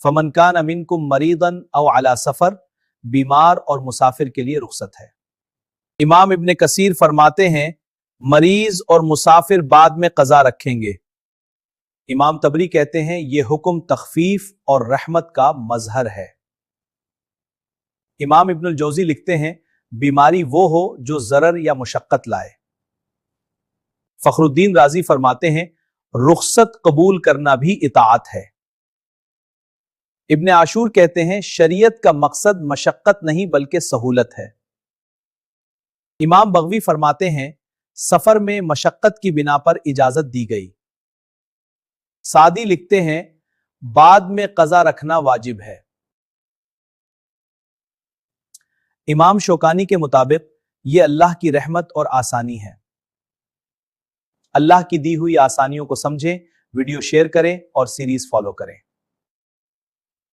फमन कान मिनकुम मरीदन औ अला सफर, बीमार और मुसाफिर के लिए रुखसत है। इमाम इब्न कसीर फरमाते हैं मरीज और मुसाफिर बाद में कज़ा रखेंगे। इमाम तबरी कहते हैं यह हुक्म तखफीफ और रहमत का मजहर है। इमाम इब्नुल जौजी लिखते हैं बीमारी वो हो जो जरर या मुशक्कत लाए। फखरुद्दीन राजी फरमाते हैं रुखसत कबूल करना भी इताअत है। इब्न आशूर कहते हैं शरीयत का मकसद मशक्कत नहीं बल्कि सहूलत है। इमाम बगवी फरमाते हैं सफर में मशक्कत की बिना पर इजाजत दी गई। सादी लिखते हैं बाद में कज़ा रखना वाजिब है। इमाम शौकानी के मुताबिक यह अल्लाह की रहमत और आसानी है। अल्लाह की दी हुई आसानियों को समझें, वीडियो शेयर करें और सीरीज फॉलो करें।